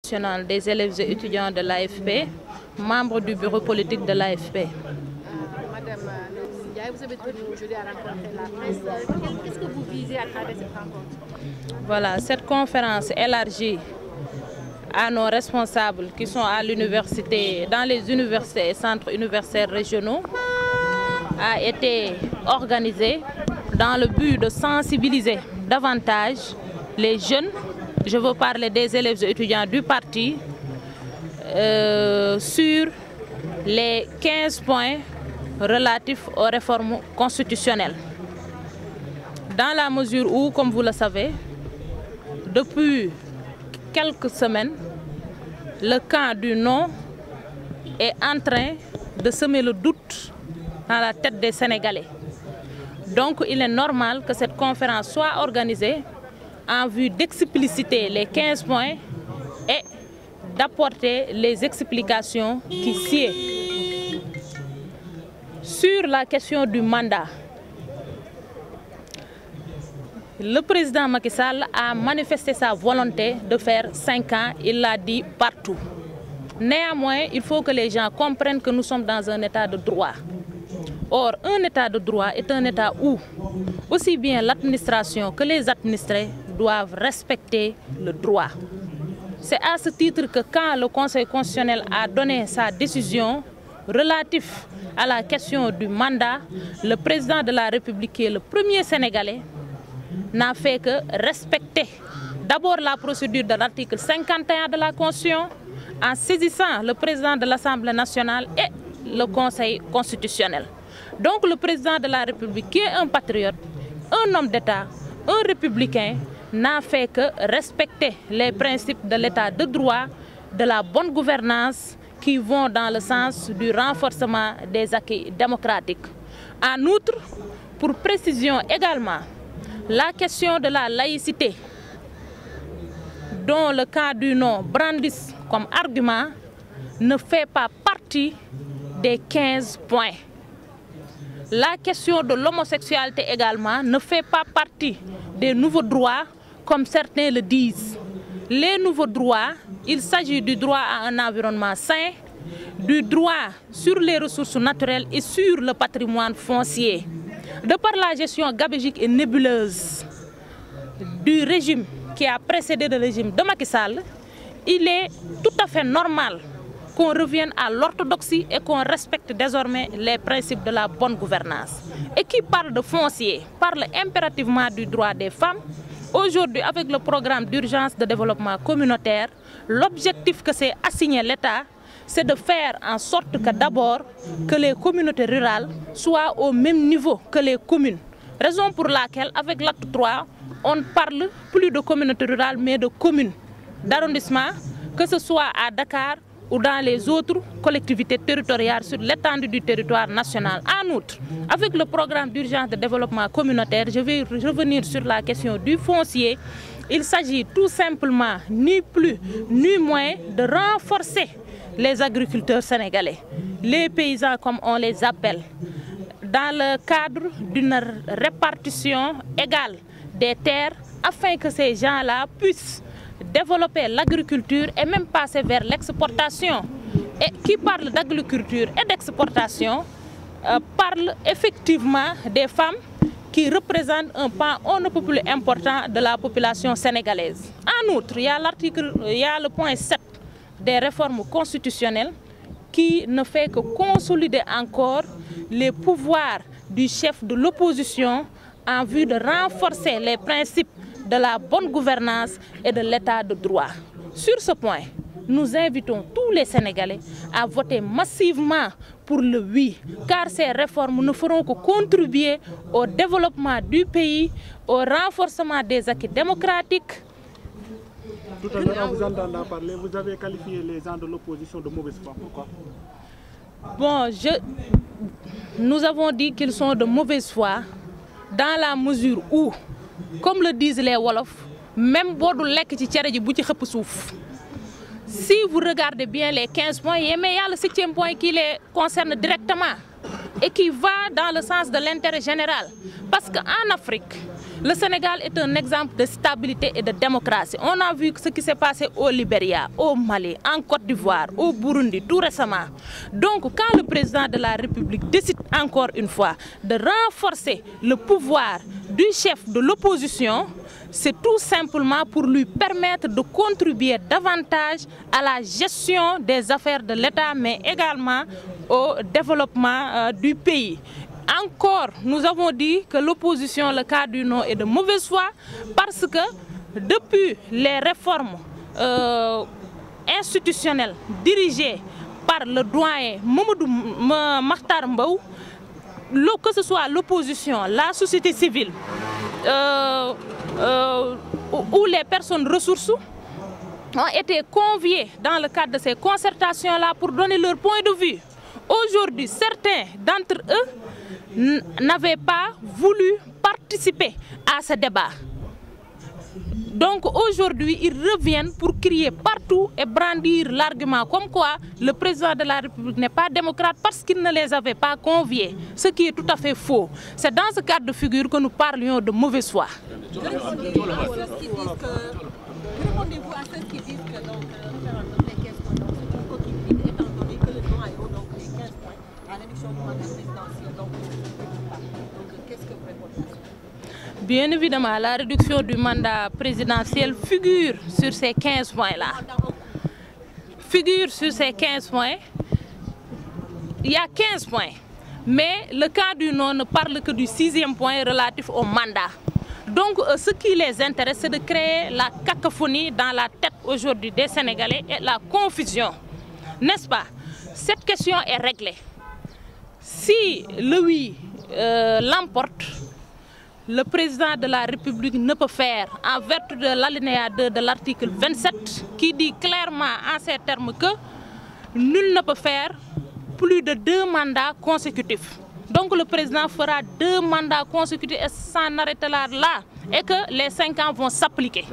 National des élèves et étudiants de l'AFP, membre du bureau politique de l'AFP. Madame Ndiaye, vous avez tenu aujourd'hui à rencontrer la presse. Qu'est-ce que vous visez à travers cette rencontre? Voilà, cette conférence élargie à nos responsables qui sont à l'université, dans les universités et centres universitaires régionaux, a été organisée dans le but de sensibiliser davantage les jeunes, je veux parler des élèves et étudiants du parti, sur les 15 points relatifs aux réformes constitutionnelles. Dans la mesure où, comme vous le savez, depuis quelques semaines, le camp du non est en train de semer le doute dans la tête des Sénégalais. Donc il est normal que cette conférence soit organisée en vue d'expliciter les 15 points et d'apporter les explications qui sied. Sur la question du mandat, le président Macky Sall a manifesté sa volonté de faire 5 ans, il l'a dit partout. Néanmoins, il faut que les gens comprennent que nous sommes dans un état de droit. Or, un état de droit est un état où aussi bien l'administration que les administrés doivent respecter le droit. C'est à ce titre que quand le Conseil constitutionnel a donné sa décision relative à la question du mandat, le président de la République, qui est le premier Sénégalais, n'a fait que respecter d'abord la procédure de l'article 51 de la Constitution en saisissant le président de l'Assemblée nationale et le Conseil constitutionnel. Donc le président de la République, qui est un patriote, un homme d'État, un républicain, n'a fait que respecter les principes de l'État de droit, de la bonne gouvernance qui vont dans le sens du renforcement des acquis démocratiques. En outre, pour précision également, la question de la laïcité, dont le cas du non brandisse comme argument, ne fait pas partie des 15 points. La question de l'homosexualité également ne fait pas partie des nouveaux droits, comme certains le disent. Les nouveaux droits, il s'agit du droit à un environnement sain, du droit sur les ressources naturelles et sur le patrimoine foncier. De par la gestion gabégique et nébuleuse du régime qui a précédé le régime de Macky Sall, il est tout à fait normal qu'on revienne à l'orthodoxie et qu'on respecte désormais les principes de la bonne gouvernance. Et qui parle de foncier, parle impérativement du droit des femmes. Aujourd'hui, avec le programme d'urgence de développement communautaire, l'objectif que s'est assigné l'État, c'est de faire en sorte que d'abord que les communautés rurales soient au même niveau que les communes. Raison pour laquelle, avec l'acte 3, on ne parle plus de communautés rurales, mais de communes d'arrondissement, que ce soit à Dakar ou dans les autres collectivités territoriales sur l'étendue du territoire national. En outre, avec le programme d'urgence de développement communautaire, je vais revenir sur la question du foncier. Il s'agit tout simplement, ni plus ni moins, de renforcer les agriculteurs sénégalais, les paysans comme on les appelle, dans le cadre d'une répartition égale des terres, afin que ces gens-là puissent développer l'agriculture et même passer vers l'exportation. Et qui parle d'agriculture et d'exportation parle effectivement des femmes qui représentent un pan on ne peut plus important de la population sénégalaise. En outre, il y a le point 7 des réformes constitutionnelles qui ne fait que consolider encore les pouvoirs du chef de l'opposition en vue de renforcer les principes de la bonne gouvernance et de l'état de droit. Sur ce point, nous invitons tous les Sénégalais à voter massivement pour le oui, car ces réformes ne feront que contribuer au développement du pays, au renforcement des acquis démocratiques. Tout à l'heure, en vous entendant parler, vous avez qualifié les gens de l'opposition de mauvaise foi. Pourquoi? Bon, nous avons dit qu'ils sont de mauvaise foi dans la mesure où, comme le disent les Wolofs, même si vous regardez bien les 15 points, il y a le 7e point qui les concerne directement et qui va dans le sens de l'intérêt général. Parce qu'en Afrique, Le Sénégal est un exemple de stabilité et de démocratie. On a vu ce qui s'est passé au Libéria, au Mali, en Côte d'Ivoire, au Burundi, tout récemment. Donc, quand le président de la République décide encore une fois de renforcer le pouvoir du chef de l'opposition, c'est tout simplement pour lui permettre de contribuer davantage à la gestion des affaires de l'État, mais également au développement du pays. Encore, nous avons dit que l'opposition, le cas du non, est de mauvaise foi parce que depuis les réformes institutionnelles dirigées par le doyen Mamadou Makhtar Mbow, que ce soit l'opposition, la société civile ou les personnes ressources ont été conviées dans le cadre de ces concertations-là pour donner leur point de vue. Aujourd'hui, certains d'entre eux n'avaient pas voulu participer à ce débat. Donc aujourd'hui, ils reviennent pour crier partout et brandir l'argument comme quoi le président de la République n'est pas démocrate parce qu'il ne les avait pas conviés, ce qui est tout à fait faux. C'est dans ce cadre de figure que nous parlions de mauvaise foi. Répondez-vous à ceux qui disent que donc, les 15 points, donc c'est une coquille, étant donné que le noyau, donc les 15 points à l'élection du mandat présidentiel, donc qu'est-ce que vous répondez à ça? Bien évidemment, la réduction du mandat présidentiel figure sur ces 15 points-là. Figure sur ces 15 points. Il y a 15 points. Mais le cas du non ne parle que du 6e point relatif au mandat. Donc, ce qui les intéresse, c'est de créer la cacophonie dans la tête aujourd'hui des Sénégalais et la confusion. N'est-ce pas? Cette question est réglée. Si le oui l'emporte, le président de la République ne peut faire, en vertu de l'alinéa 2 de l'article 27, qui dit clairement en ces termes que nul ne peut faire plus de 2 mandats consécutifs. Donc le président fera 2 mandats consécutifs et s'en arrêtera là, et que les 5 ans vont s'appliquer.